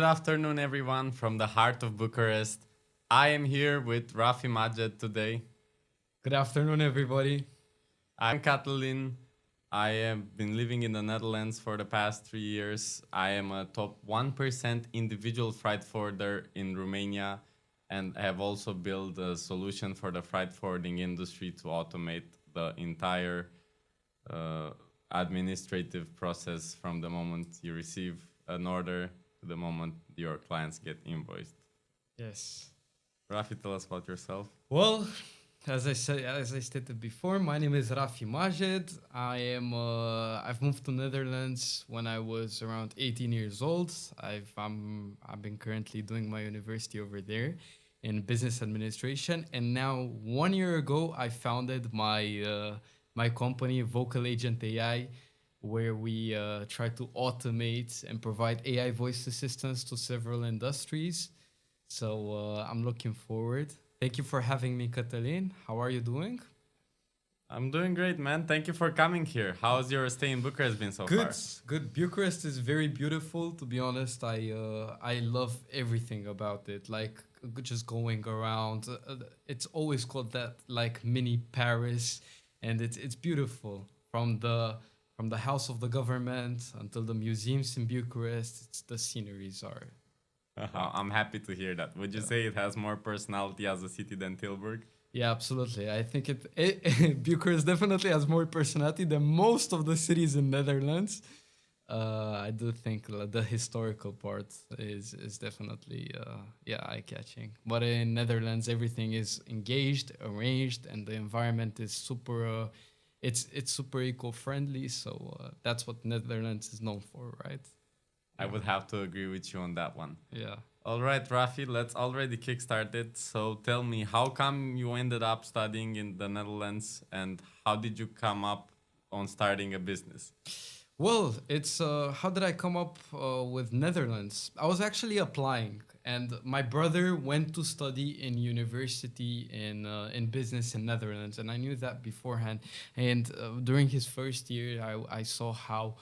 Good afternoon, everyone, from the heart of Bucharest. I am here with Rafi Majed today. Good afternoon, everybody. I'm Catalin. I have been living in the Netherlands for the past 3 years. I am a top 1% individual freight forwarder in Romania, and I have also built a solution for the freight forwarding industry to automate the entire uh, administrative process from the moment you receive an order to the moment your clients get invoiced. Yes. Rafi, tell us about yourself. Well, as I stated before, my name is Rafi Majed. I've moved to Netherlands when I was around 18 years old. I've been currently doing my university over there in business administration, and now 1 year ago I founded my company Vocal Agent AI, where we try to automate and provide AI voice assistance to several industries. So I'm looking forward. Thank you for having me, Catalin. How are you doing? I'm doing great, man. Thank you for coming here. How's your stay in Bucharest been so Good, far? good. Bucharest is very beautiful. To be honest, I love everything about it. Like just going around, it's always called that like mini Paris, and it's beautiful from the house of the government until the museums in Bucharest. The sceneries are I'm happy to hear that. Would you yeah. say it has more personality as a city than Tilburg? Yeah, absolutely. I think it Bucharest definitely has more personality than most of the cities in Netherlands. I do think the historical part is definitely yeah, eye catching. But in Netherlands, everything is engaged, arranged, and the environment is super. It's super eco friendly. So that's what Netherlands is known for, right? I Yeah, would have to agree with you on that one. yeah. All right, Rafi, let's already kickstart it. So tell me, how come you ended up studying in the Netherlands and how did you come up on starting a business? Well, it's how did I come up with Netherlands? I was actually applying, and my brother went to study in university in business in Netherlands, and I knew that beforehand. And during his first year, I saw how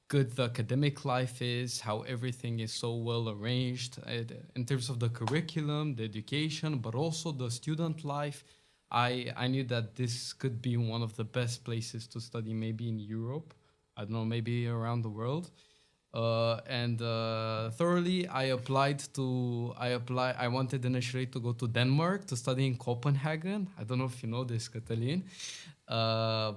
good the academic life is, how everything is so well arranged in terms of the curriculum, the education, but also the student life. I knew that this could be one of the best places to study, maybe in Europe. I don't know, maybe around the world. And thoroughly, I wanted initially to go to Denmark to study in Copenhagen. I don't know if you know this, Catalin.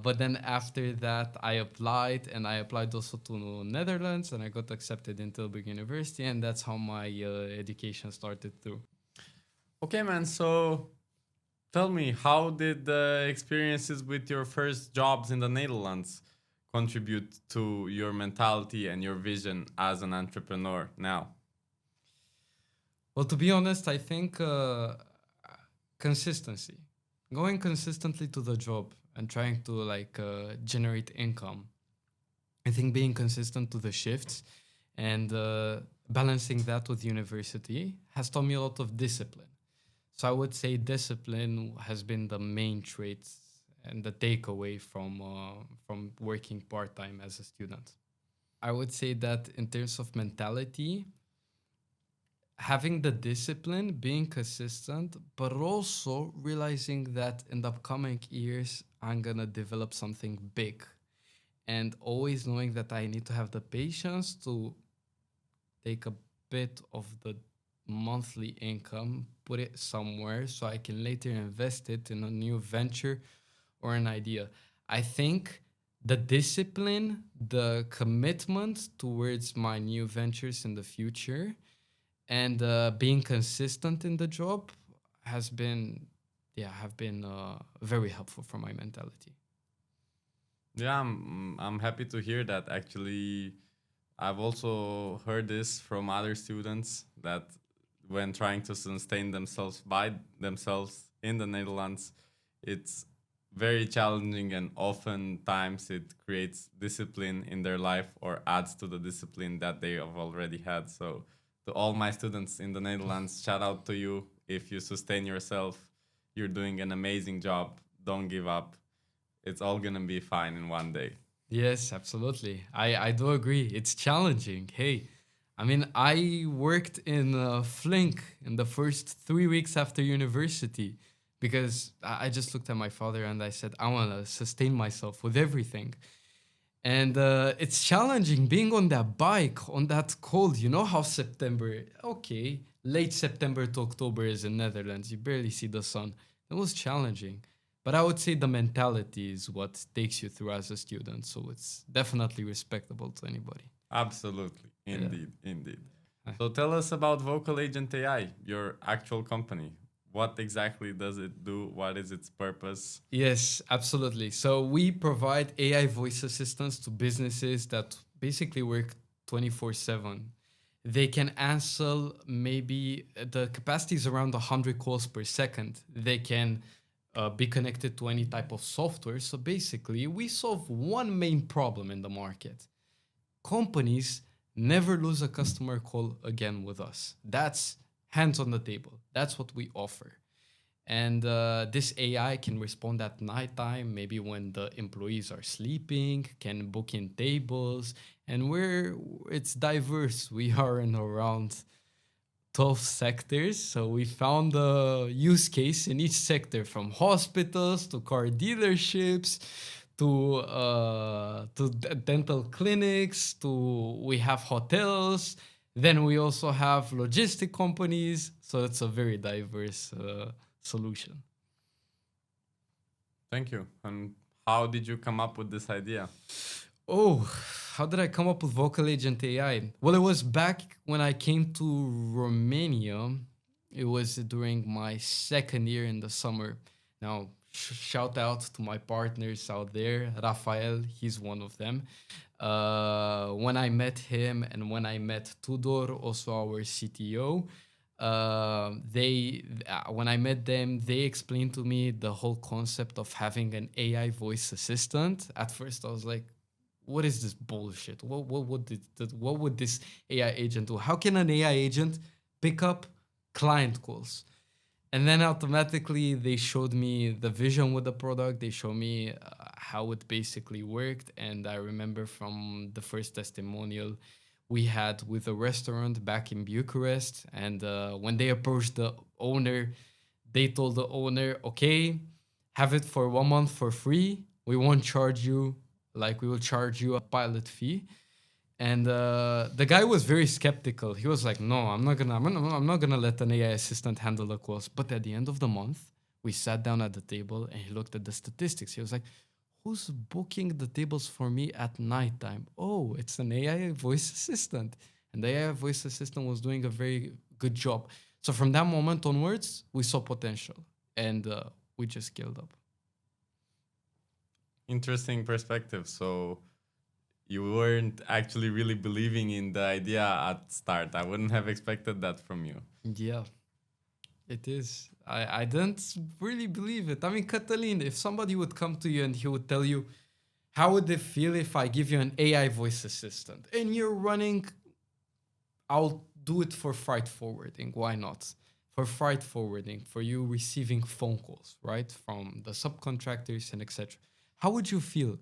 But then after that, I applied also to Netherlands, and I got accepted in Tilburg University, and that's how my education started too. Okay, man. So tell me, how did the experiences with your first jobs in the Netherlands contribute to your mentality and your vision as an entrepreneur now? Well, to be honest, I think consistency, going consistently to the job and trying to like generate income. I think being consistent to the shifts and balancing that with university has taught me a lot of discipline. So I would say discipline has been the main trait and the takeaway from working part time as a student. I would say that in terms of mentality, having the discipline, being consistent, but also realizing that in the upcoming years, I'm gonna develop something big. And always knowing that I need to have the patience to take a bit of the monthly income, put it somewhere so I can later invest it in a new venture or an idea. I think the discipline, the commitment towards my new ventures in the future, and being consistent in the job has been yeah have been very helpful for my mentality. Yeah, I'm happy to hear that. Actually, I've also heard this from other students that when trying to sustain themselves by themselves in the Netherlands, it's very challenging and oftentimes it creates discipline in their life or adds to the discipline that they have already had. So, to all my students in the Netherlands, shout out to you. If you sustain yourself, you're doing an amazing job. Don't give up. It's all gonna be fine in one day. Yes, absolutely. I do agree. It's challenging. Hey, I mean, I worked in Flink in the first 3 weeks after university because I just looked at my father and I said, I want to sustain myself with everything. And it's challenging being on that bike, on that cold. You know how September, okay, late September to October is in Netherlands. You barely see the sun. It was challenging. But I would say the mentality is what takes you through as a student. So it's definitely respectable to anybody. Absolutely. Yeah. Indeed. Indeed. Hi. So tell us about Vocal Agent AI, your actual company. What exactly does it do? What is its purpose? Yes, absolutely. So we provide AI voice assistants to businesses that basically work 24/7. They can answer maybe the capacity is around 100 calls per second. They can be connected to any type of software. So basically, we solve one main problem in the market. Companies never lose a customer call again with us. That's hands on the table. That's what we offer. And this AI can respond at nighttime, maybe when the employees are sleeping, can book in tables, and it's diverse. We are in around 12 sectors, so we found a use case in each sector, from hospitals to car dealerships to dental clinics to we have hotels. Then we also have logistic companies, so it's a very diverse solution. Thank you. And how did you come up with this idea? Oh, how did I come up with Vocal Agent AI? Well, it was back when I came to Romania. It was during my second year in the summer. Now, shout out to my partners out there. Rafael, he's one of them. When I met him and when I met Tudor, also our CTO, when I met them, they explained to me the whole concept of having an AI voice assistant. At first, I was like, what is this bullshit? What would this AI agent do? How can an AI agent pick up client calls? And then automatically they showed me the vision with the product. They showed me how it basically worked. And I remember from the first testimonial we had with a restaurant back in Bucharest. And when they approached the owner, they told the owner, okay, have it for 1 month for free. We won't charge you, like we will charge you a pilot fee. And the guy was very skeptical. He was like, "No, I'm not gonna let an AI assistant handle the calls." But at the end of the month, we sat down at the table and he looked at the statistics. He was like, "Who's booking the tables for me at nighttime? Oh, it's an AI voice assistant." And the AI voice assistant was doing a very good job. So from that moment onwards, we saw potential and we just scaled up. Interesting perspective. So you weren't actually really believing in the idea at start. I wouldn't have expected that from you. Yeah. It is. I don't really believe it. I mean, Catalin, if somebody would come to you and he would tell you, how would it feel if I give you an AI voice assistant and you're running, I'll do it for freight forwarding. Why not? For freight forwarding, for you receiving phone calls, right? From the subcontractors and etc. How would you feel?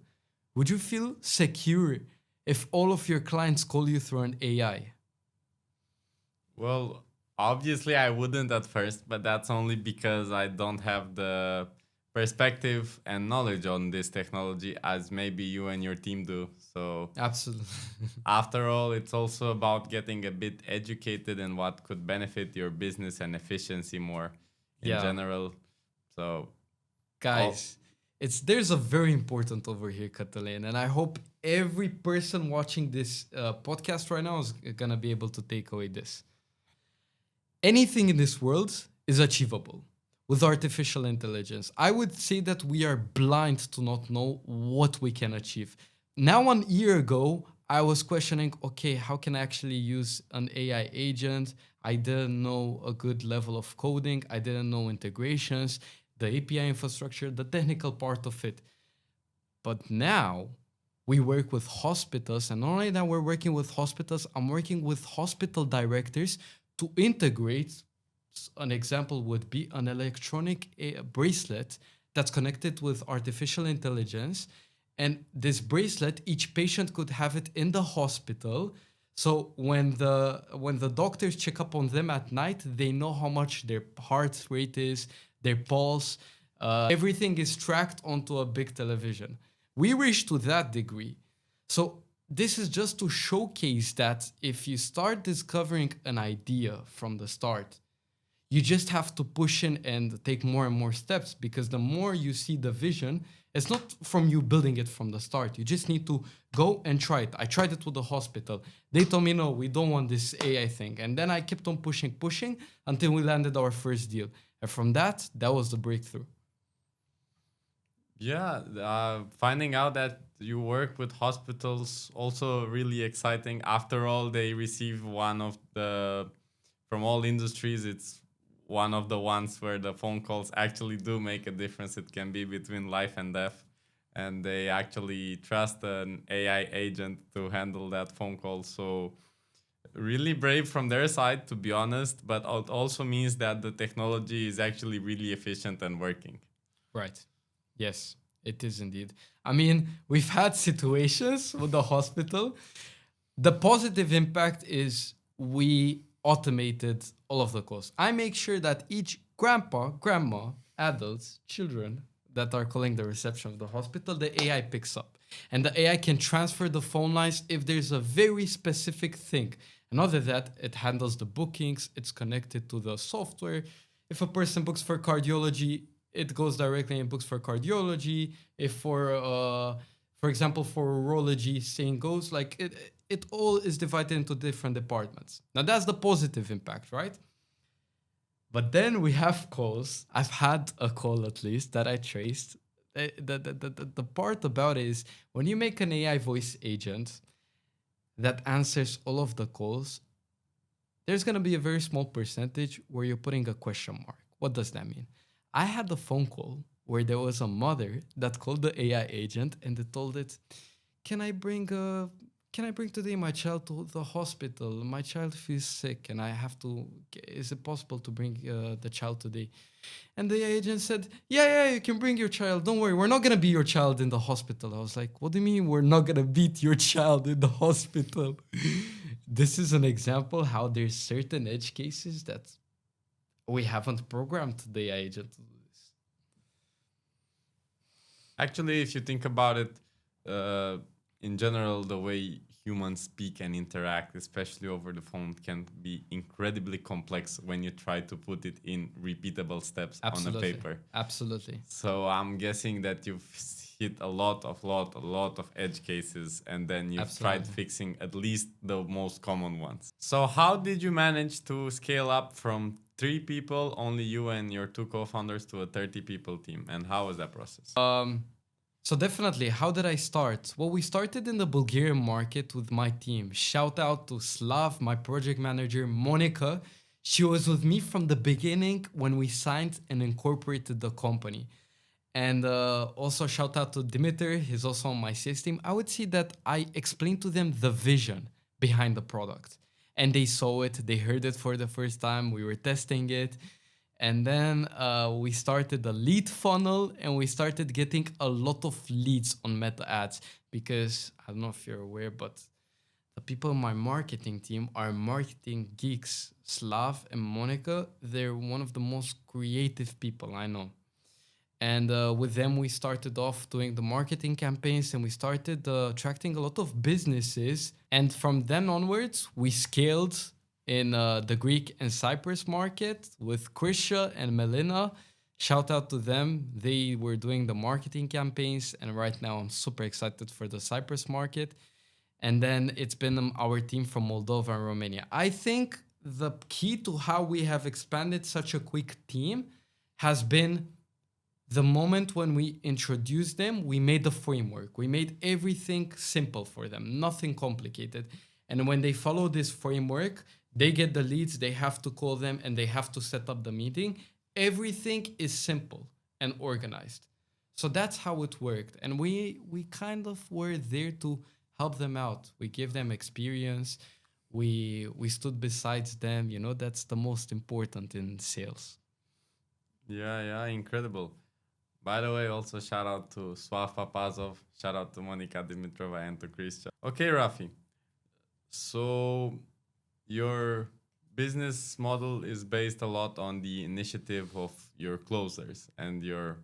Would you feel secure if all of your clients call you through an AI? Well, obviously, I wouldn't at first, but that's only because I don't have the perspective and knowledge on this technology as maybe you and your team do. So, Absolutely. after all, it's also about getting a bit educated in what could benefit your business and efficiency more in Yeah. general. So, Guys, there's a very important over here, Catalin, and I hope every person watching this podcast right now is gonna be able to take away this. Anything in this world is achievable with artificial intelligence. I would say that we are blind to not know what we can achieve. Now, 1 year ago, I was questioning, okay, how can I actually use an AI agent? I didn't know a good level of coding. I didn't know integrations, the API infrastructure, the technical part of it. But now we work with hospitals, and not only that, we're working with hospitals, I'm working with hospital directors to integrate. An example would be an electronic bracelet that's connected with artificial intelligence. And this bracelet, each patient could have it in the hospital So when the doctors check up on them at night, they know how much their heart rate is, their pulse, everything is tracked onto a big television. We reach to that degree. So this is just to showcase that if you start discovering an idea from the start, you just have to push in and take more and more steps, because the more you see the vision, it's not from you building it from the start. You just need to go and try it. I tried it with the hospital. They told me, no, we don't want this AI thing. And then I kept on pushing until we landed our first deal. And from that was the breakthrough. Yeah, finding out that you work with hospitals also really exciting. After all, they receive one of the, from all industries, it's one of the ones where the phone calls actually do make a difference. It can be between life and death, and they actually trust an AI agent to handle that phone call. So really brave from their side, to be honest, but it also means that the technology is actually really efficient and working. Right. Yes, it is indeed. I mean, we've had situations with the hospital. The positive impact is we automated all of the calls. I make sure that each grandpa, grandma, adults, children that are calling the reception of the hospital, the AI picks up. And the AI can transfer the phone lines if there's a very specific thing. And other than that, it handles the bookings, it's connected to the software. If a person books for cardiology, it goes directly and books for cardiology. If for example, for urology, same goes. Like it all is divided into different departments. Now that's the positive impact, right? But then we have calls. I've had a call at least that I traced. The part about it is when you make an AI voice agent that answers all of the calls, there's going to be a very small percentage where you're putting a question mark. What does that mean? I had a phone call where there was a mother that called the AI agent and they told it, "Can I bring today my child to the hospital? My child feels sick and I have to. Is it possible to bring the child today?" And the agent said, "Yeah, you can bring your child. Don't worry, we're not gonna be your child in the hospital." I was like, "What do you mean we're not gonna beat your child in the hospital?" This is an example how there's certain edge cases that we haven't programmed the AI agent to do this. Actually, if you think about it, in general, the way humans speak and interact, especially over the phone, can be incredibly complex when you try to put it in repeatable steps on a paper. Absolutely. So I'm guessing that you've hit a lot of edge cases, and then you've tried fixing at least the most common ones. So how did you manage to scale up from 3 people, only you and your 2 co-founders, to a 30 people team? And how was that process? So definitely, how did I start? Well, we started in the Bulgarian market with my team. Shout out to Slav, my project manager, Monica. She was with me from the beginning when we signed and incorporated the company. And also shout out to Dimitri, he's also on my sales team. I would say that I explained to them the vision behind the product. And they saw it, they heard it for the first time, we were testing it. And then we started a lead funnel and we started getting a lot of leads on Meta ads, because I don't know if you're aware, but the people in my marketing team are marketing geeks. Slav and Monica, they're one of the most creative people I know. And with them, we started off doing the marketing campaigns and we started attracting a lot of businesses. And from then onwards, we scaled in the Greek and Cyprus market with Krisha and Melina. Shout out to them. They were doing the marketing campaigns. And right now I'm super excited for the Cyprus market. And then it's been our team from Moldova and Romania. I think the key to how we have expanded such a quick team has been the moment when we introduced them, we made the framework. We made everything simple for them, nothing complicated. And when they follow this framework, they get the leads, they have to call them, and they have to set up the meeting. Everything is simple and organized. So that's how it worked. And we kind of were there to help them out. We gave them experience. We stood besides them. You know, that's the most important in sales. Yeah, incredible. By the way, also shout out to Swav Papazov, shout out to Monika Dimitrova and to Christian. Okay, Rafi. So your business model is based a lot on the initiative of your closers and your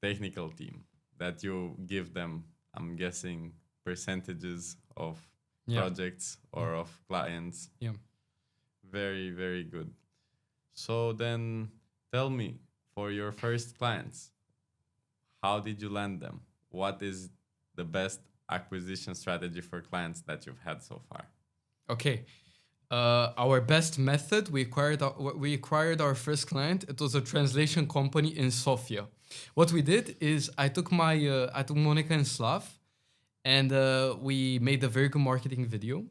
technical team that you give them, I'm guessing, percentages of Yeah. projects or of clients. Yeah. Very, very good. So then tell me, for your first clients, how did you land them? What is the best acquisition strategy for clients that you've had so far? Okay. Our best method, we acquired our first client. It was a translation company in Sofia. What we did is I took Monica and Slav, and we made a very good marketing video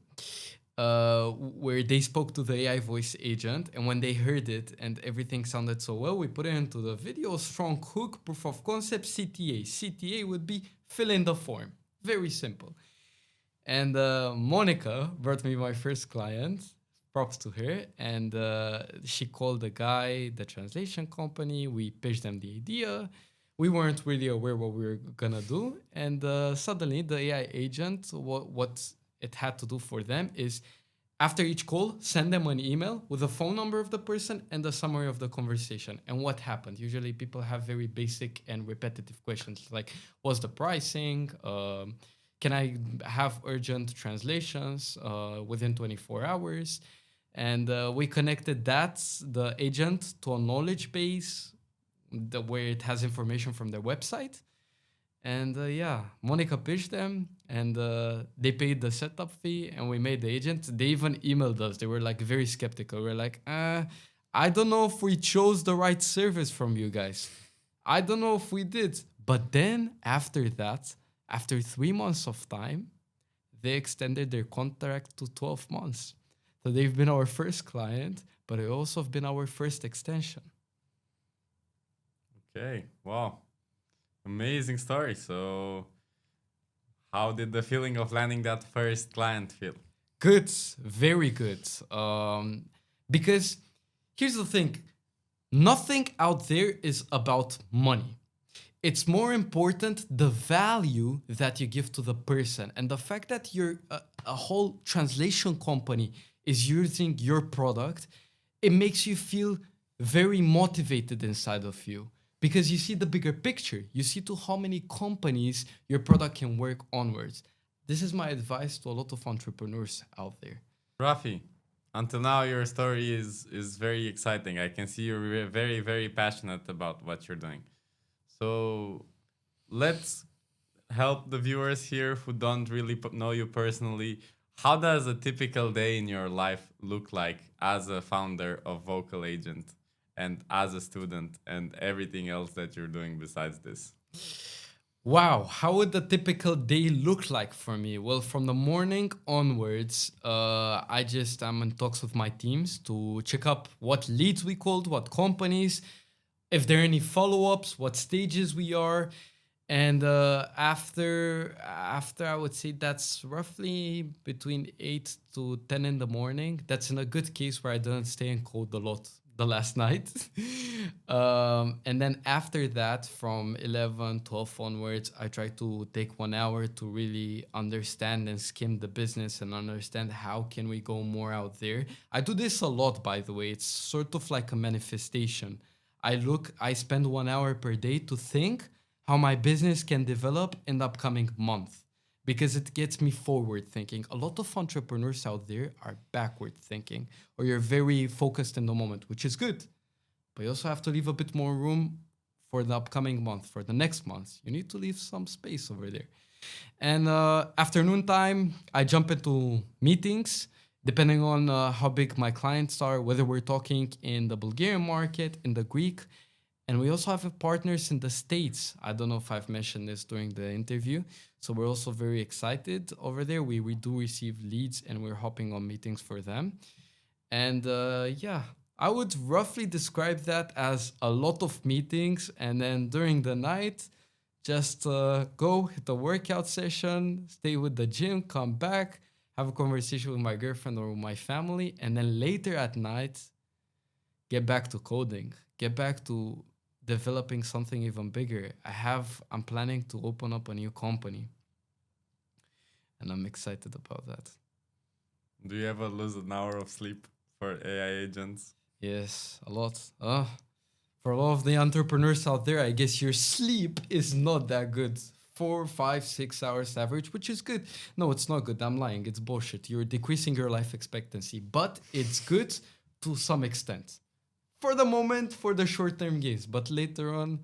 where they spoke to the AI voice agent. And when they heard it and everything sounded so well, we put it into the video. Strong hook, proof of concept, CTA. CTA would be fill in the form. Very simple. And Monica brought me my first client. Props to her. And she called the guy, the translation company. We pitched them the idea. We weren't really aware what we were gonna do. And suddenly, the AI agent, what it had to do for them is after each call, send them an email with the phone number of the person and the summary of the conversation and what happened. Usually, people have very basic and repetitive questions like, what's the pricing? Can I have urgent translations within 24 hours? And we connected the agent, to a knowledge base where it has information from their website. And yeah, Monica pitched them and they paid the setup fee and we made the agent. They even emailed us. They were like very skeptical. We're like, I don't know if we chose the right service from you guys. I don't know if we did. But then after that, after 3 months of time, they extended their contract to 12 months. So they've been our first client, but they also have been our first extension. Okay, wow. Amazing story. So, how did the feeling of landing that first client feel? Good, very good. Because here's the thing, nothing out there is about money. It's more important the value that you give to the person. And the fact that you're a whole translation company is using your product, it makes you feel very motivated inside of you because you see the bigger picture. You see to how many companies your product can work onwards. This is my advice to a lot of entrepreneurs out there. Rafi, until now your story is very exciting. I can see you're very, very passionate about what you're doing. So let's help the viewers here who don't really know you personally. How does a typical day in your life look like as a founder of Vocal Agent and as a student and everything else that you're doing besides this? Wow, how would a typical day look like for me? Well, from the morning onwards, I'm in talks with my teams to check up what leads we called, what companies, if there are any follow-ups, what stages we are. And after I would say that's roughly between 8 to 10 in the morning. That's in a good case where I didn't stay in code a lot the last night. And then after that, from 11, 12 onwards, I try to take 1 hour to really understand and skim the business and understand how can we go more out there. I do this a lot, by the way. It's sort of like a manifestation. I spend 1 hour per day to think how my business can develop in the upcoming month because it gets me forward thinking. A lot of entrepreneurs out there are backward thinking or you're very focused in the moment, which is good. But you also have to leave a bit more room for the upcoming month, for the next month. You need to leave some space over there. And afternoon time, I jump into meetings depending on how big my clients are, whether we're talking in the Bulgarian market, in the Greek. And we also have partners in the States. I don't know if I've mentioned this during the interview. So we're also very excited over there. We do receive leads and we're hopping on meetings for them. And yeah, I would roughly describe that as a lot of meetings. And then during the night, just go hit a workout session, stay with the gym, come back, have a conversation with my girlfriend or with my family. And then later at night, get back to coding, get back to developing something even bigger. I'm planning to open up a new company and I'm excited about that. Do you ever lose an hour of sleep for AI agents? Yes, a lot. For a lot of the entrepreneurs out there, I guess your sleep is not that good. 4, 5, 6 hours average, which is good. No, it's not good. I'm lying. It's bullshit. You're decreasing your life expectancy, but it's good to some extent. For the moment, for the short term gains, but later on,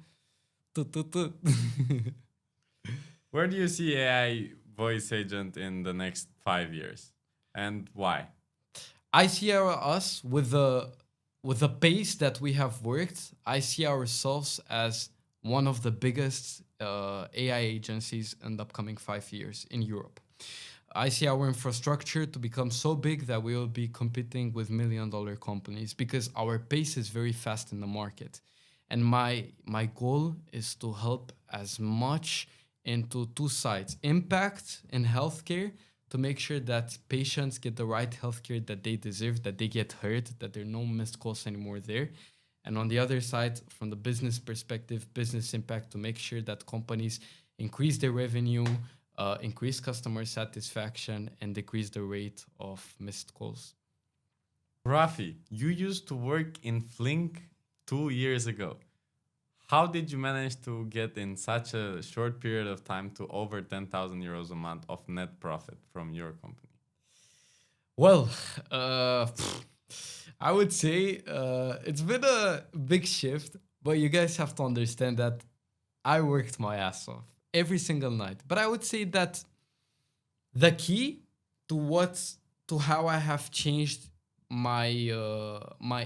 tut, tut, tut. Where do you see AI voice agent in the next 5 years, and why? I see us with the pace that we have worked. I see ourselves as one of the biggest AI agencies in the upcoming 5 years in Europe. I see our infrastructure to become so big that we will be competing with $1 million companies because our pace is very fast in the market. And my goal is to help as much into two sides: impact in healthcare, to make sure that patients get the right healthcare that they deserve, that they get heard, that there are no missed calls anymore there. And on the other side, from the business perspective, business impact, to make sure that companies increase their revenue, increase customer satisfaction, and decrease the rate of missed calls. Rafi, you used to work in Flink 2 years ago. How did you manage to get in such a short period of time to over 10,000 euros a month of net profit from your company? Well, I would say it's been a big shift, but you guys have to understand that I worked my ass off every single night. But I would say that the key to how I have changed my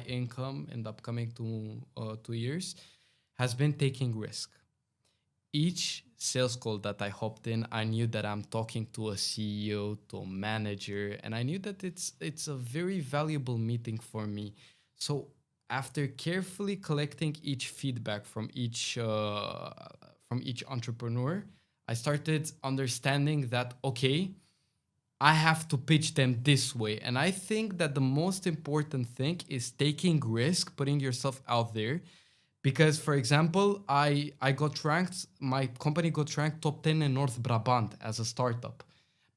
income in the upcoming 2 years has been taking risk. Each sales call that I hopped in, I knew that I'm talking to a CEO, to a manager, and I knew that it's a very valuable meeting for me. So after carefully collecting each feedback from each entrepreneur, I started understanding that okay, I have to pitch them this way. And I think that the most important thing is taking risk, putting yourself out there. Because, for example, I got ranked, my company got ranked top 10 in North Brabant as a startup.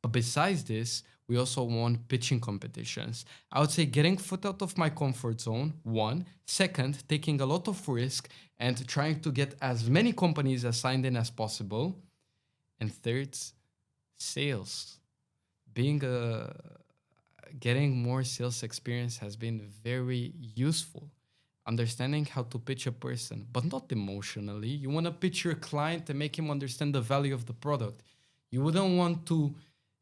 But besides this, we also won pitching competitions. I would say getting foot out of my comfort zone, one. Second, taking a lot of risk and trying to get as many companies assigned in as possible. And third, sales. Being a Getting more sales experience has been very useful. Understanding how to pitch a person, but not emotionally. You want to pitch your client and make him understand the value of the product. You wouldn't want to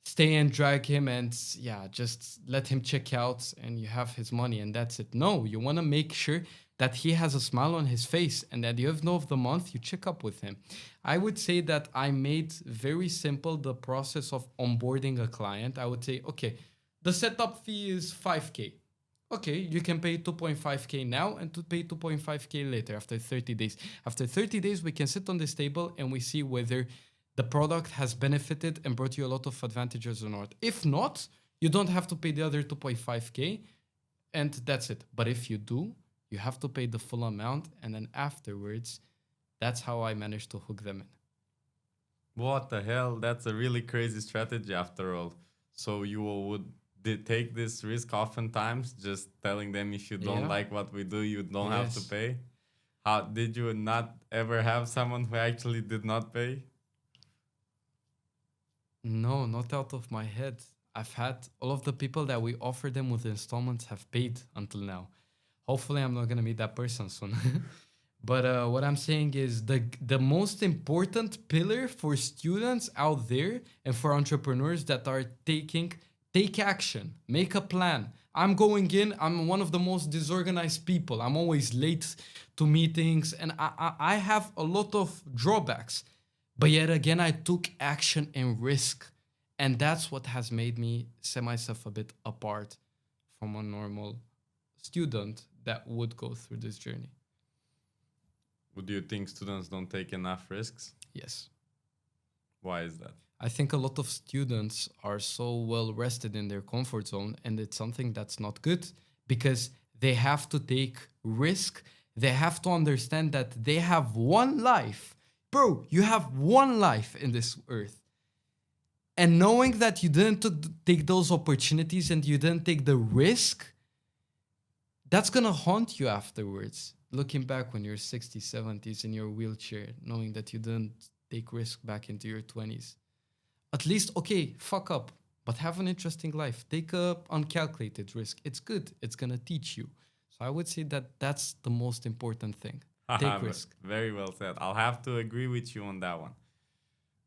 stay and drag him and yeah, just let him check out and you have his money and that's it. No, you want to make sure that he has a smile on his face and at the end of the month you check up with him. I would say that I made very simple the process of onboarding a client. I would say, okay, the setup fee is 5K. Okay, you can pay 2.5K now and to pay 2.5K later after 30 days. After 30 days, we can sit on this table and we see whether the product has benefited and brought you a lot of advantages or not. If not, you don't have to pay the other 2.5K and that's it. But if you do, you have to pay the full amount and then afterwards, that's how I managed to hook them in. What the hell? That's a really crazy strategy after all. So you would take this risk oftentimes, just telling them if you don't Yeah. like what we do, you don't have to Yes. pay. How did you not ever have someone who actually did not pay? No, not out of my head. I've had all of the people that we offer them with installments have paid until now. Hopefully, I'm not gonna meet that person soon. But what I'm saying is the most important pillar for students out there and for entrepreneurs that are take action, make a plan. I'm going in. I'm one of the most disorganized people. I'm always late to meetings, and I have a lot of drawbacks. But yet again, I took action and risk, and that's what has made me set myself a bit apart from a normal student that would go through this journey. Would you think students don't take enough risks? Yes. Why is that? I think a lot of students are so well rested in their comfort zone, and it's something that's not good because they have to take risk. They have to understand that they have one life. Bro, you have one life in this earth. And knowing that you didn't take those opportunities and you didn't take the risk, that's going to haunt you afterwards. Looking back when you're 60s, 70s in your wheelchair, knowing that you didn't take risk back into your 20s. At least, okay, fuck up, but have an interesting life. Take a uncalculated risk. It's good. It's going to teach you. So I would say that that's the most important thing. Take risk. Very well said. I'll have to agree with you on that one.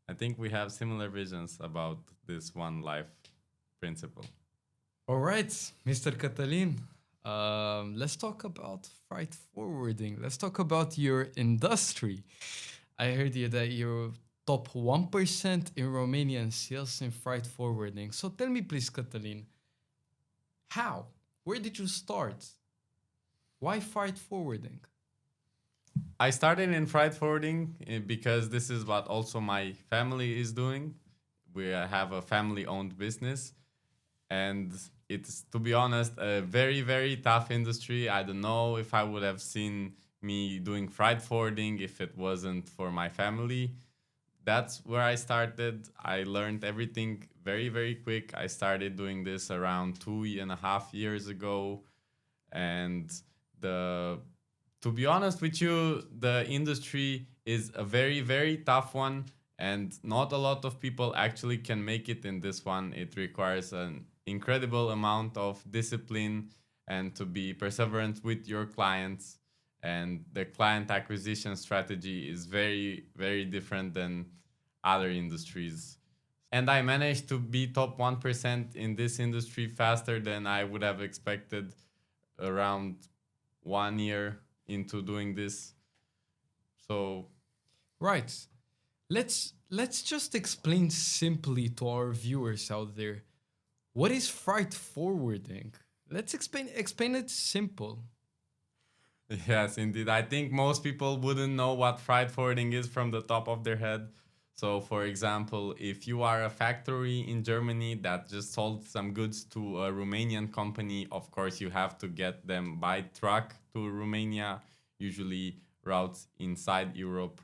I think we have similar visions about this one life principle. All right, Mr. Catalin. Let's talk about freight forwarding. Let's talk about your industry. I heard you that you're top 1% in Romanian sales in freight forwarding. So tell me, please, Catalin, how? Where did you start? Why freight forwarding? I started in freight forwarding because this is what also my family is doing. We have a family-owned business, and it's, to be honest, a very, very tough industry. I don't know if I would have seen me doing freight forwarding if it wasn't for my family. That's where I started. I learned everything very, very quick. I started doing this around 2.5 years ago, and to be honest with you, the industry is a very, very tough one, and not a lot of people actually can make it in this one. It requires an incredible amount of discipline and to be perseverant with your clients. And the client acquisition strategy is very, very different than other industries. And I managed to be top 1% in this industry faster than I would have expected around 1 year into doing this. So right, let's just explain simply to our viewers out there, what is freight forwarding? Let's explain it simple. Yes, indeed. I think most people wouldn't know what freight forwarding is from the top of their head. So, for example, if you are a factory in Germany that just sold some goods to a Romanian company, of course, you have to get them by truck to Romania. Usually, routes inside Europe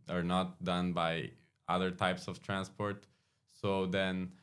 are not done by other types of transport. So then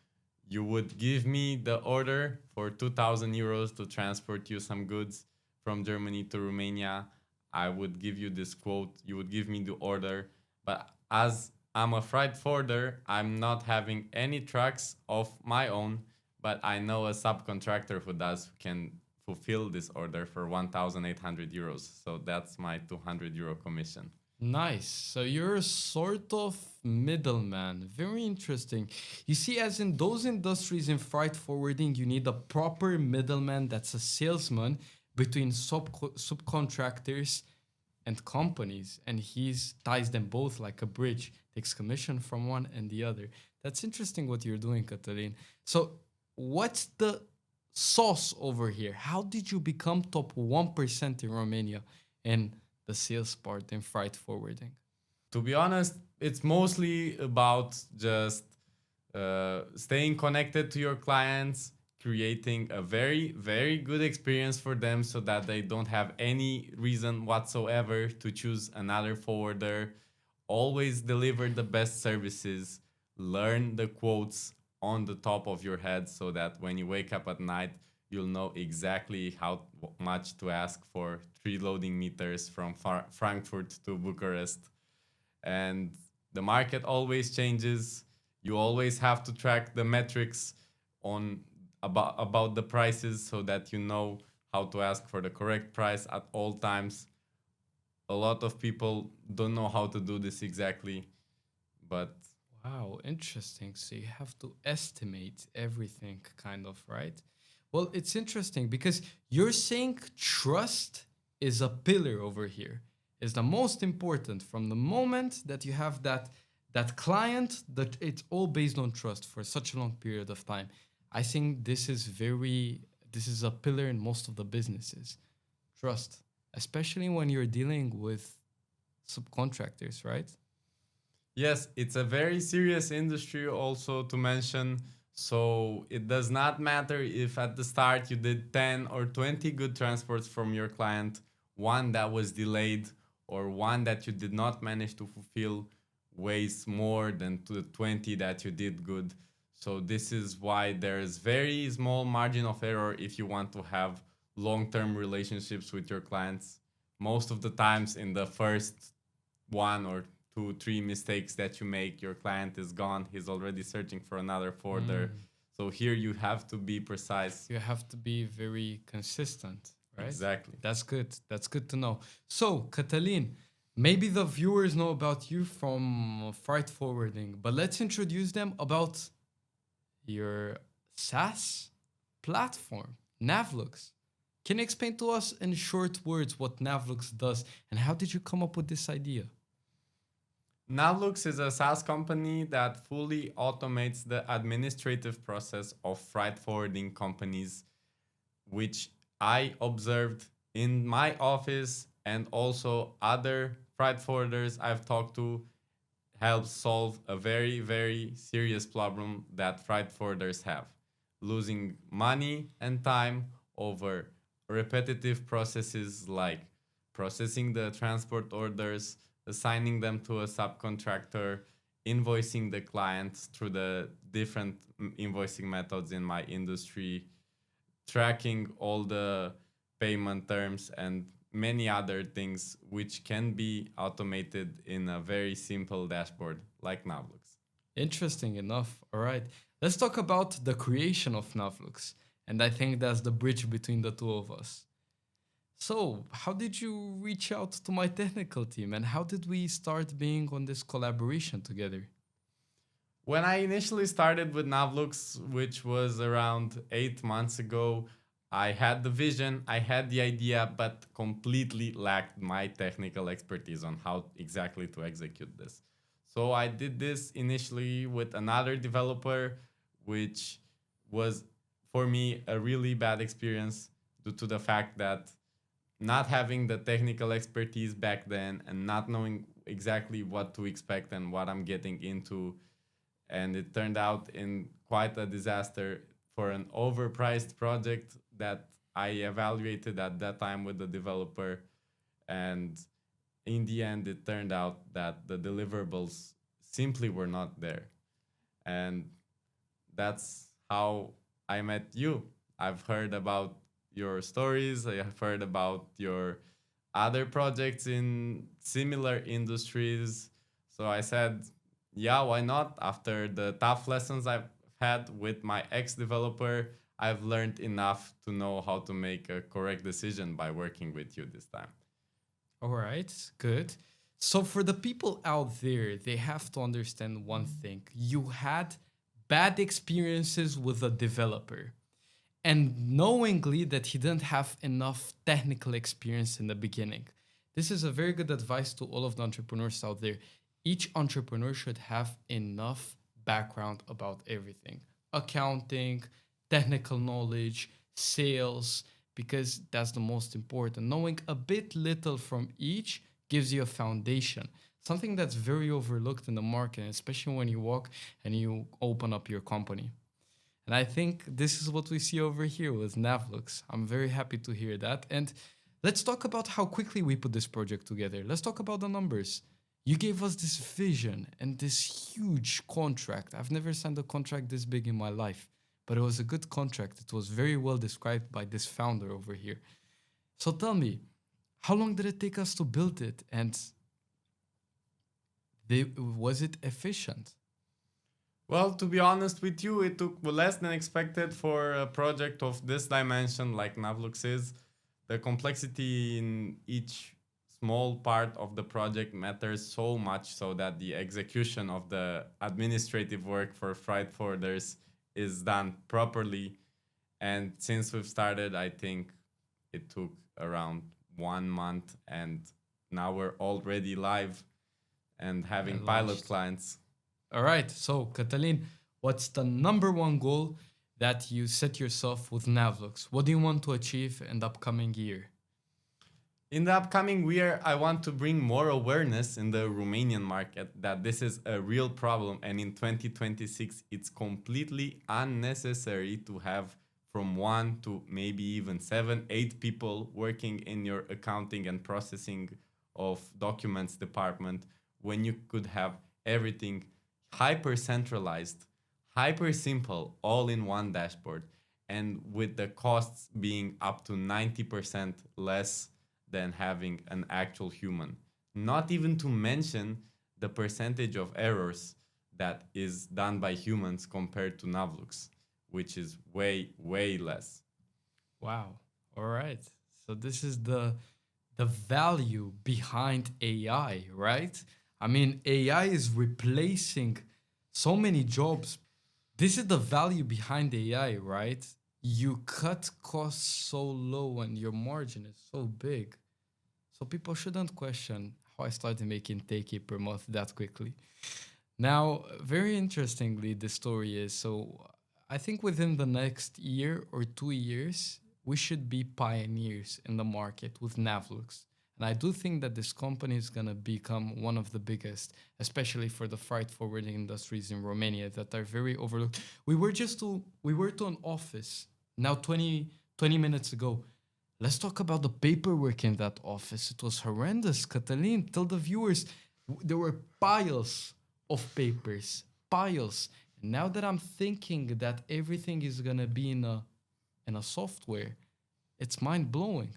you would give me the order for 2,000 euros to transport you some goods from Germany to Romania. I would give you this quote. You would give me the order. But as I'm a freight forwarder, I'm not having any trucks of my own, but I know a subcontractor who can fulfill this order for 1,800 euros. So that's my 200 euro commission. Nice. So you're a sort of middleman. Very interesting. You see, as in those industries in freight forwarding, you need a proper middleman that's a salesman between subcontractors and companies, and he's ties them both like a bridge, takes commission from one and the other. That's interesting what you're doing, Catalin. So what's the sauce over here? How did you become top 1% in Romania in the sales part in freight forwarding? To be honest, it's mostly about just staying connected to your clients, creating a very, very good experience for them so that they don't have any reason whatsoever to choose another forwarder. Always deliver the best services, learn the quotes on the top of your head so that when you wake up at night, you'll know exactly how much to ask for 3 loading meters from Frankfurt to Bucharest. And the market always changes. You always have to track the metrics on about the prices so that you know how to ask for the correct price at all times. A lot of people don't know how to do this exactly, but wow, interesting. So you have to estimate everything, kind of, right? Well, it's interesting because you're saying trust is a pillar over here. Is the most important from the moment that you have that client, that it's all based on trust for such a long period of time. I think this is a pillar in most of the businesses. Trust, especially when you're dealing with subcontractors, right? yes, it's a very serious industry also to mention. So it does not matter if at the start you did 10 or 20 good transports from your client, one that was delayed or one that you did not manage to fulfill weighs more than to the 20 that you did good. So this is why there is very small margin of error if you want to have long-term relationships with your clients. Most of the times in the first one or two, three mistakes that you make, your client is gone. He's already searching for another folder. So here you have to be precise. You have to be very consistent, right? Exactly. That's good. That's good to know. So, Catalin, maybe the viewers know about you from freight forwarding, but let's introduce them about your SaaS platform, Navlux. Can you explain to us in short words what Navlux does and how did you come up with this idea? Navlux is a SaaS company that fully automates the administrative process of freight forwarding companies, which I observed in my office and also other freight forwarders I've talked to helps solve a very, very serious problem that freight forwarders have. Losing money and time over repetitive processes like processing the transport orders, assigning them to a subcontractor, invoicing the clients through the different invoicing methods in my industry, tracking all the payment terms and many other things which can be automated in a very simple dashboard like Navlux. Interesting enough. All right. Let's talk about the creation of Navlux. And I think that's the bridge between the two of us. So, how did you reach out to my technical team and how did we start being on this collaboration together? When I initially started with Navlux, which was around 8 months ago, I had the vision, I had the idea, but completely lacked my technical expertise on how exactly to execute this. So I did this initially with another developer, which was for me a really bad experience due to the fact that not having the technical expertise back then and not knowing exactly what to expect and what I'm getting into. And it turned out in quite a disaster for an overpriced project that I evaluated at that time with the developer. And in the end, it turned out that the deliverables simply were not there. And that's how I met you. I've heard about your stories, I have heard about your other projects in similar industries. So I said, yeah, why not? After the tough lessons I've had with my ex developer, I've learned enough to know how to make a correct decision by working with you this time. All right, good. So, for the people out there, they have to understand one thing. You had bad experiences with a developer, and knowingly that he didn't have enough technical experience in the beginning. This is a very good advice to all of the entrepreneurs out there. Each entrepreneur should have enough background about everything: accounting, technical knowledge, sales, because that's the most important. Knowing a bit little from each gives you a foundation, something that's very overlooked in the market, especially when you walk and you open up your company. And I think this is what we see over here with Navlux. I'm very happy to hear that. And let's talk about how quickly we put this project together. Let's talk about the numbers. You gave us this vision and this huge contract. I've never signed a contract this big in my life, but it was a good contract. It was very well described by this founder over here. So tell me, how long did it take us to build it? And was it efficient? Well, to be honest with you, it took less than expected for a project of this dimension like Navlux is. The complexity in each small part of the project matters so much so that the execution of the administrative work for freight forwarders is done properly. And since we've started, I think it took around 1 month, and now we're already live and having And pilot launched. clients. All right. So, Catalin, what's the number one goal that you set yourself with Navlux? What do you want to achieve in the upcoming year? In the upcoming year, I want to bring more awareness in the Romanian market that this is a real problem, and in 2026, it's completely unnecessary to have from 1 to maybe even 7, 8 people working in your accounting and processing of documents department when you could have everything hyper centralized, hyper simple, all in one dashboard, and with the costs being up to 90% less than having an actual human. Not even to mention the percentage of errors that is done by humans compared to Navlux, which is way, way less. Wow. All right. So this is the value behind AI, right? I mean, AI is replacing so many jobs. This is the value behind AI, right? You cut costs so low and your margin is so big. So people shouldn't question how I started making 10K per month that quickly. Now, very interestingly, the story is so I think within the next year or 2 years, we should be pioneers in the market with Navlux. And I do think that this company is going to become one of the biggest, especially for the freight forwarding industries in Romania that are very overlooked. We were to an office now 20 minutes ago. Let's talk about the paperwork in that office. It was horrendous. Catalin, tell the viewers, there were piles of papers, piles. And now that I'm thinking that everything is gonna be in a software, it's mind blowing.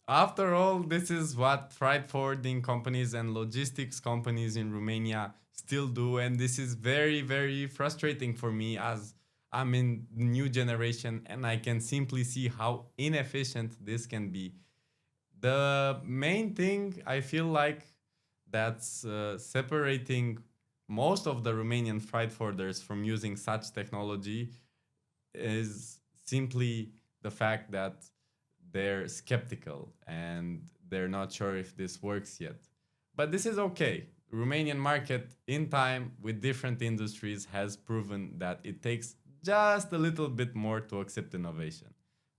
After all, this is what freight forwarding companies and logistics companies in Romania still do, and this is very, very frustrating for me as I'm in the new generation and I can simply see how inefficient this can be. The main thing I feel like that's separating most of the Romanian freight forwarders from using such technology is simply the fact that they're skeptical and they're not sure if this works yet. But this is okay. Romanian market in time with different industries has proven that it takes just a little bit more to accept innovation.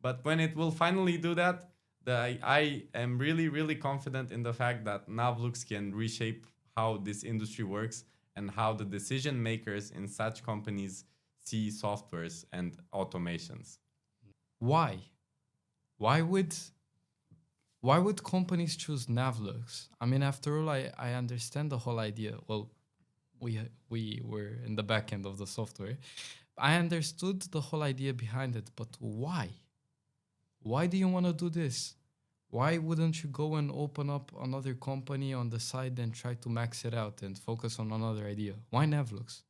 But when it will finally do that, I am really, really confident in the fact that Navlux can reshape how this industry works and how the decision makers in such companies see softwares and automations. Why? Why would why would companies choose Navlux? I mean, after all, I understand the whole idea. Well, we were in the back end of the software. I understood the whole idea behind it, but why? Why do you want to do this? Why wouldn't you go and open up another company on the side and try to max it out and focus on another idea? Why Navlux?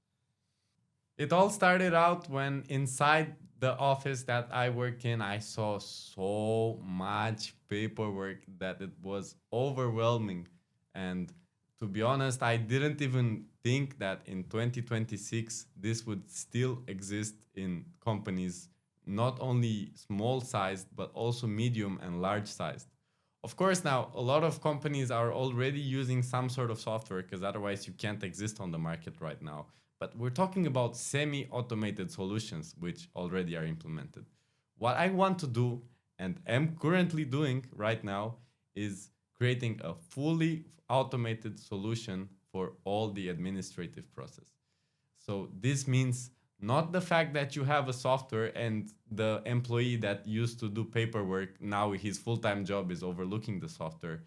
It all started out when inside the office that I work in, I saw so much paperwork that it was overwhelming. And to be honest, I didn't even think that in 2026 this would still exist in companies, not only small sized, but also medium and large sized. Of course, now a lot of companies are already using some sort of software because otherwise you can't exist on the market right now. But we're talking about semi automated solutions which already are implemented. What I want to do and am currently doing right now is creating a fully automated solution for all the administrative process. So this means not the fact that you have a software and the employee that used to do paperwork, now his full-time job is overlooking the software.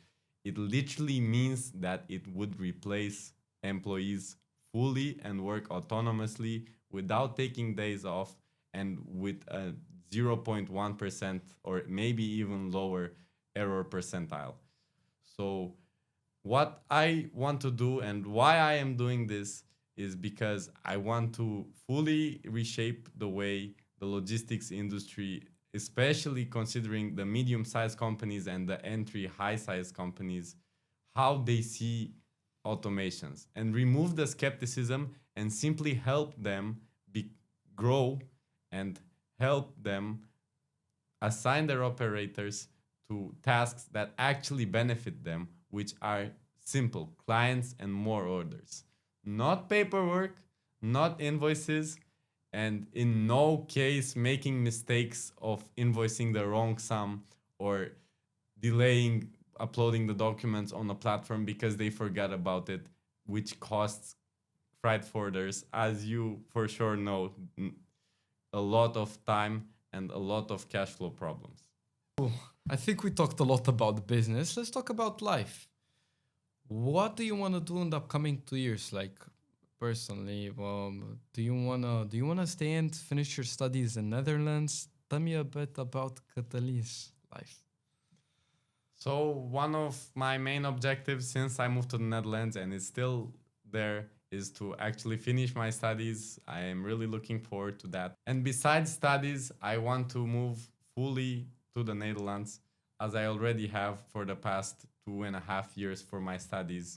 It literally means that it would replace employees fully and work autonomously without taking days off and with a 0.1% or maybe even lower error percentile. So what I want to do and why I am doing this is because I want to fully reshape the way the logistics industry, especially considering the medium sized companies and the entry high sized companies, how they see automations and remove the skepticism and simply help them grow and help them assign their operators to tasks that actually benefit them, which are simple clients and more orders. Not paperwork, not invoices, and in no case making mistakes of invoicing the wrong sum or delaying uploading the documents on a platform because they forgot about it, which costs freight forwarders, as you for sure know, a lot of time and a lot of cash flow problems. I think we talked a lot about business. Let's talk about life. What do you want to do in the upcoming 2 years? Like personally, do you wanna stay and finish your studies in Netherlands? Tell me a bit about Catalin's life. So one of my main objectives since I moved to the Netherlands and it's still there is to actually finish my studies. I am really looking forward to that. And besides studies, I want to move fully to the Netherlands as I already have for the past 2.5 years for my studies.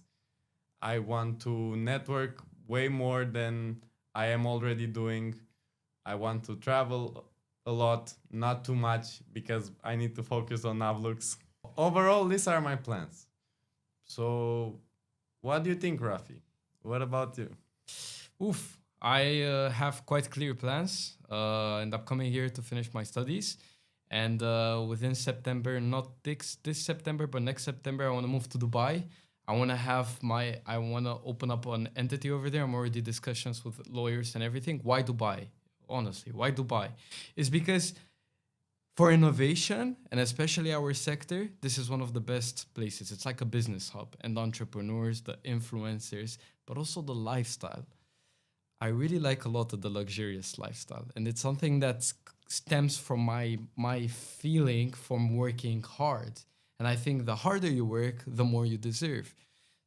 I want to network way more than I am already doing. I want to travel a lot, not too much because I need to focus on Navlux. Overall, these are my plans. So, what do you think, Rafi? What about you? Oof. I have quite clear plans in the upcoming year to finish my studies. And within September, not this September, but next September, I want to move to Dubai. I want to open up an entity over there. I'm already discussions with lawyers and everything. Why Dubai? Honestly, why Dubai? Is because for innovation and especially our sector, this is one of the best places. It's like a business hub and the entrepreneurs, the influencers, but also the lifestyle. I really like a lot of the luxurious lifestyle, and it's something that stems from my feeling from working hard. And I think the harder you work, the more you deserve.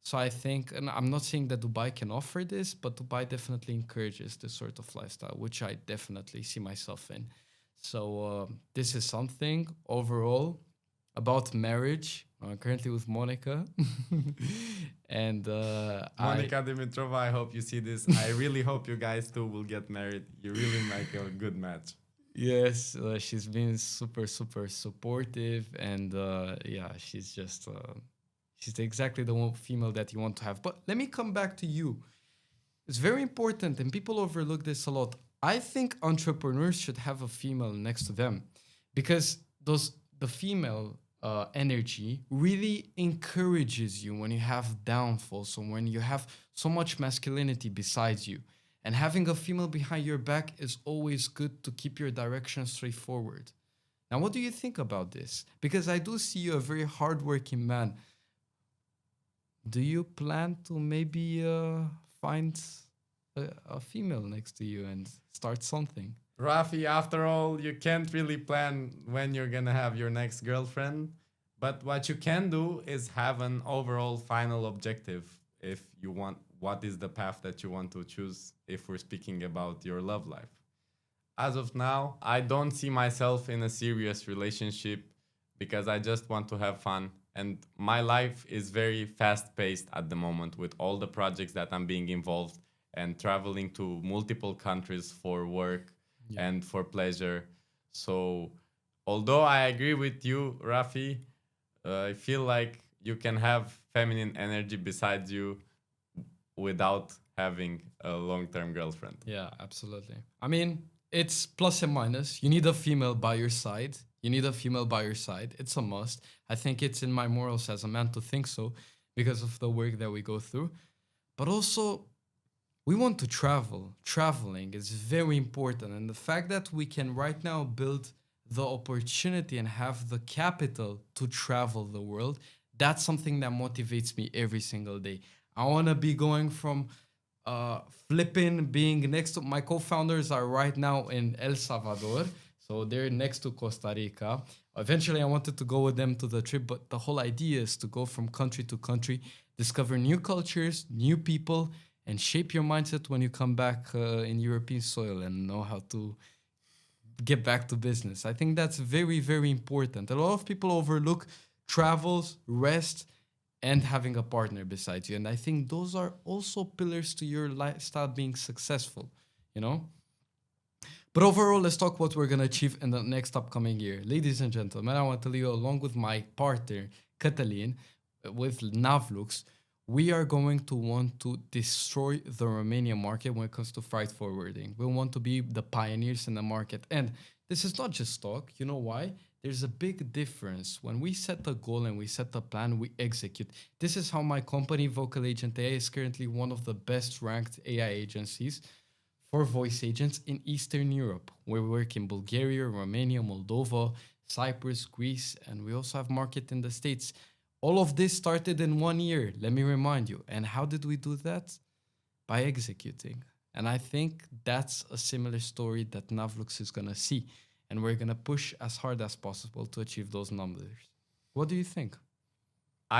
So I think, and I'm not saying that Dubai can offer this, but Dubai definitely encourages this sort of lifestyle, which I definitely see myself in. So this is something overall about marriage. I'm currently with Monica, and Monica Dimitrova, I hope you see this. I really hope you guys too will get married. You really make a good match. yes, she's been super super supportive, and yeah, she's exactly the one female that you want to have. But let me come back to you. It's very important, and people overlook this a lot. I think entrepreneurs should have a female next to them because the female energy really encourages you when you have downfalls or when you have so much masculinity besides you. And having a female behind your back is always good to keep your direction straightforward. Now, what do you think about this? Because I do see you a very hardworking man. Do you plan to maybe find a female next to you and start something? Rafi, after all, you can't really plan when you're gonna have your next girlfriend. But what you can do is have an overall final objective if you want what is the path that you want to choose if we're speaking about your love life. As of now, I don't see myself in a serious relationship because I just want to have fun. And my life is very fast paced at the moment with all the projects that I'm being involved and traveling to multiple countries for work and for pleasure. So, although I agree with you, Rafi, I feel like you can have feminine energy besides you without having a long term girlfriend. Yeah, absolutely. I mean, it's plus and minus. You need a female by your side. You need a female by your side. It's a must. I think it's in my morals as a man to think so because of the work that we go through. But also, we want to travel. Traveling is very important. And the fact that we can right now build the opportunity and have the capital to travel the world, that's something that motivates me every single day. I want to be going from flipping, being next to my co-founders are right now in El Salvador. So they're next to Costa Rica. Eventually, I wanted to go with them to the trip, but the whole idea is to go from country to country, discover new cultures, new people, and shape your mindset when you come back in European soil and know how to get back to business. I think that's very, very important. A lot of people overlook travels, rest, and having a partner beside you. And I think those are also pillars to your lifestyle being successful, you know? But overall, let's talk what we're going to achieve in the next upcoming year. Ladies and gentlemen, I want to tell you, along with my partner, Catalin, with Navlux, we are going to want to destroy the Romanian market when it comes to freight forwarding. We want to be the pioneers in the market. And this is not just talk. You know why? There's a big difference. When we set a goal and we set a plan, we execute. This is how my company, Vocal Agent AI, is currently one of the best ranked AI agencies for voice agents in Eastern Europe. We work in Bulgaria, Romania, Moldova, Cyprus, Greece, and we also have market in the States. All of this started in 1 year, let me remind you. And how did we do that? by executing. And I think that's a similar story that Navlux is going to see. And we're going to push as hard as possible to achieve those numbers. What do you think?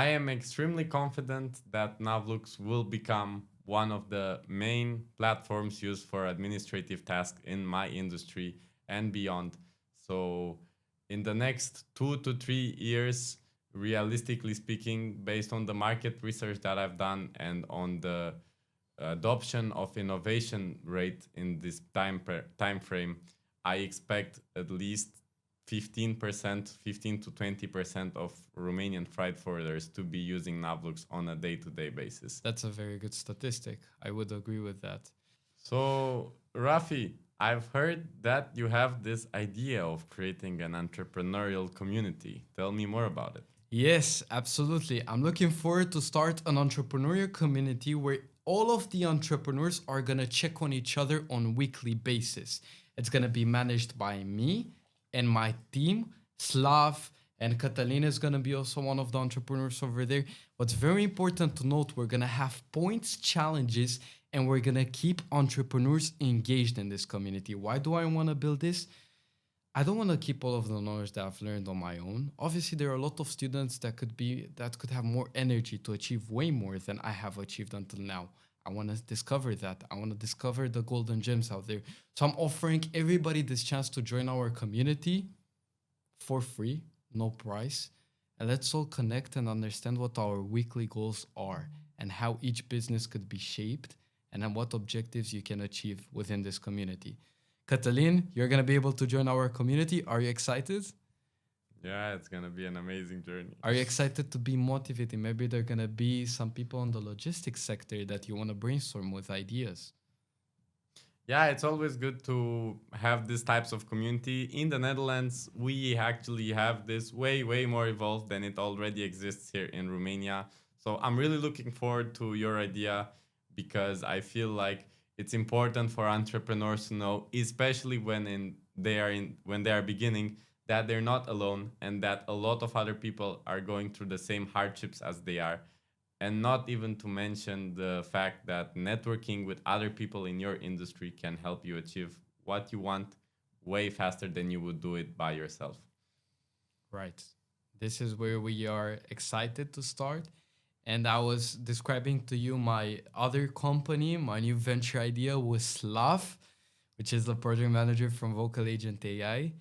I am extremely confident that Navlux will become one of the main platforms used for administrative tasks in my industry and beyond. So, in the next 2 to 3 years, realistically speaking, based on the market research that I've done and on the adoption of innovation rate in this time frame, I expect at least 15%, 15 to 20% of Romanian freight forwarders to be using Navlux on a day-to-day basis. That's a very good statistic. I would agree with that. So, Rafi, I've heard that you have this idea of creating an entrepreneurial community. Tell me more about it. Yes, absolutely. I'm looking forward to start an entrepreneurial community where all of the entrepreneurs are going to check on each other on weekly basis. It's going to be managed by me and my team, Slav, and Catalina is going to be also one of the entrepreneurs over there. What's very important to note, we're going to have points, challenges, and we're going to keep entrepreneurs engaged in this community. Why do I want to build this? I don't want to keep all of the knowledge that I've learned on my own. Obviously, there are a lot of students that could have more energy to achieve way more than I have achieved until now. I want to discover that. I want to discover the golden gems out there. So I'm offering everybody this chance to join our community for free, no price. And let's all connect and understand what our weekly goals are and how each business could be shaped and then what objectives you can achieve within this community. Catalin, you're going to be able to join our community. Are you excited? Yeah, it's going to be an amazing journey. Are you excited to be motivated? Maybe there are going to be some people in the logistics sector that you want to brainstorm with ideas. Yeah, it's always good to have these types of community. In the Netherlands, we actually have this way, way more evolved than it already exists here in Romania. So I'm really looking forward to your idea because I feel like it's important for entrepreneurs to know, especially when they are beginning, that they're not alone and that a lot of other people are going through the same hardships as they are. And not even to mention the fact that networking with other people in your industry can help you achieve what you want way faster than you would do it by yourself. Right. This is where we are excited to start. And I was describing to you my other company, my new venture idea with Slav, which is the project manager from Vocal Agent AI.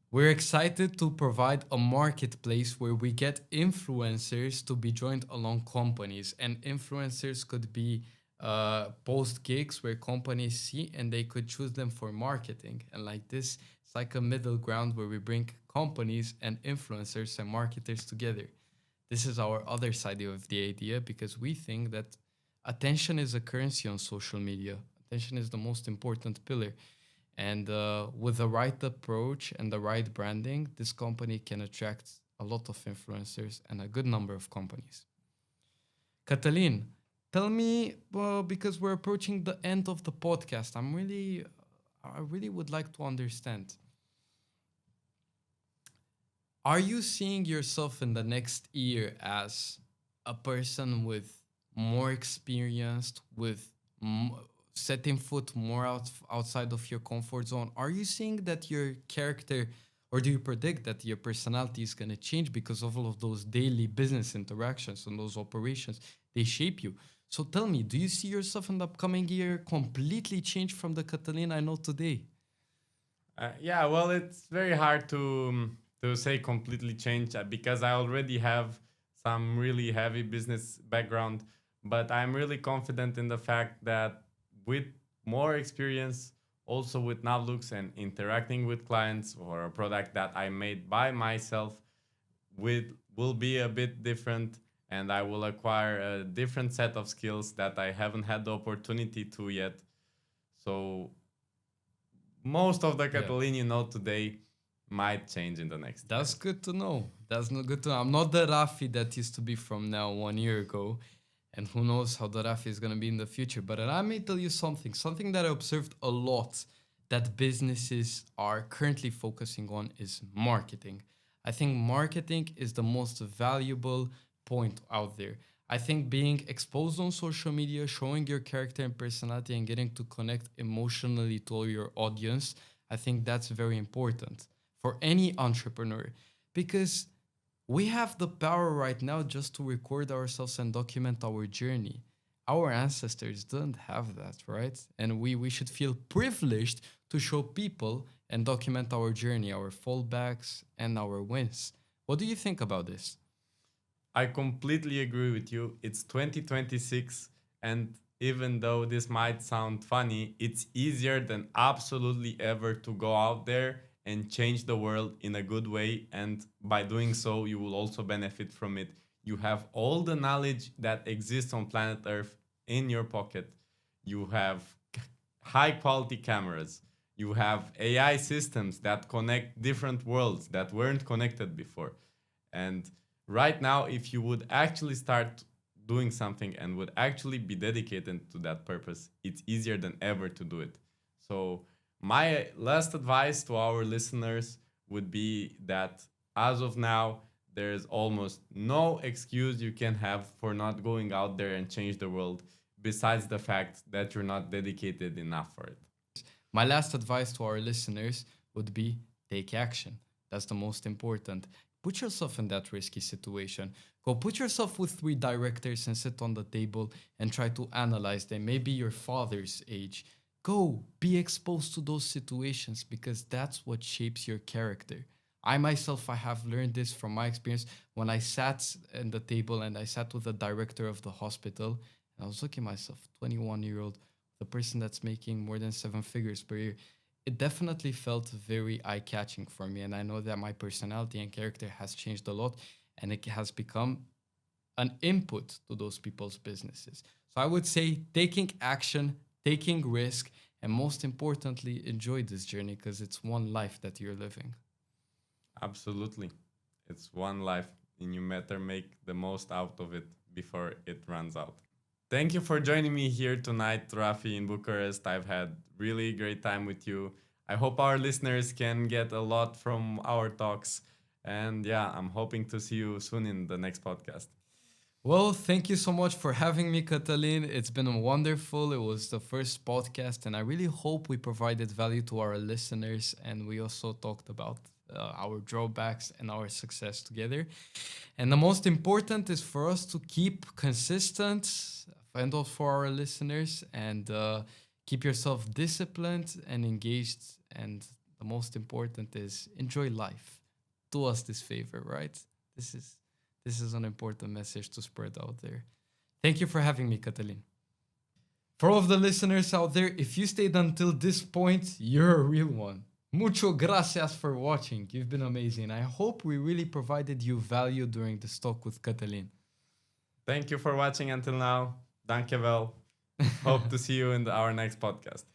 We're excited to provide a marketplace where we get influencers to be joined along companies. And influencers could be post gigs where companies see and they could choose them for marketing. And like this, it's like a middle ground where we bring companies and influencers and marketers together. This is our other side of the idea because we think that attention is a currency on social media. Attention is the most important pillar. And with the right approach and the right branding, this company can attract a lot of influencers and a good number of companies. Catalin, tell me, because we're approaching the end of the podcast, I really would like to understand. Are you seeing yourself in the next year as a person with more experience, with setting foot more outside of your comfort zone? Are you seeing that your character, or do you predict that your personality is going to change because of all of those daily business interactions and those operations? They shape you. So tell me, do you see yourself in the upcoming year completely changed from the Catalina I know today? Yeah, well, it's very hard to say completely change because I already have some really heavy business background, but I'm really confident in the fact that with more experience, also with Navlux and interacting with clients or a product that I made by myself, will be a bit different, and I will acquire a different set of skills that I haven't had the opportunity to yet. So most of the Catalin you know today might change in the next year. That's good to know. That's not good to know. I'm not the Rafi that used to be from now 1 year ago. And who knows how the Rafi is going to be in the future. But I may tell you something that I observed a lot that businesses are currently focusing on is marketing. I think marketing is the most valuable point out there. I think being exposed on social media, showing your character and personality, and getting to connect emotionally to your audience, I think that's very important for any entrepreneur, because we have the power right now just to record ourselves and document our journey. Our ancestors didn't have that, right? And we should feel privileged to show people and document our journey, our fallbacks, and our wins. What do you think about this? I completely agree with you. It's 2026, and even though this might sound funny, it's easier than absolutely ever to go out there and change the world in a good way. And by doing so, you will also benefit from it. You have all the knowledge that exists on planet Earth in your pocket. You have high quality cameras. You have AI systems that connect different worlds that weren't connected before. And right now, if you would actually start doing something and would actually be dedicated to that purpose, it's easier than ever to do it. So, my last advice to our listeners would be that as of now, there's almost no excuse you can have for not going out there and change the world, besides the fact that you're not dedicated enough for it. My last advice to our listeners would be take action. That's the most important. Put yourself in that risky situation. Go put yourself with three directors and sit on the table and try to analyze them. Maybe your father's age. Go be exposed to those situations, because that's what shapes your character. I myself, I have learned this from my experience when I sat at the table and I sat with the director of the hospital, and I was looking at myself, 21-year-old, the person that's making more than 7 figures per year. It definitely felt very eye-catching for me, and I know that my personality and character has changed a lot, and it has become an input to those people's businesses. So I would say taking action, taking risk, and most importantly, enjoy this journey, because it's one life that you're living. Absolutely. It's one life, and you better make the most out of it before it runs out. Thank you for joining me here tonight, Rafi, in Bucharest. I've had really great time with you. I hope our listeners can get a lot from our talks. And yeah, I'm hoping to see you soon in the next podcast. Well, thank you so much for having me, Catalin. It's been wonderful. It was the first podcast, and I really hope we provided value to our listeners. And we also talked about our drawbacks and our success together. And the most important is for us to keep consistent, and also for our listeners, and keep yourself disciplined and engaged. And the most important is enjoy life. Do us this favor, right? This is an important message to spread out there. Thank you for having me, Catalin. For all of the listeners out there, if you stayed until this point, you're a real one. Mucho gracias for watching. You've been amazing. I hope we really provided you value during this talk with Catalin. Thank you for watching until now. Dankjewel. Hope to see you in our next podcast.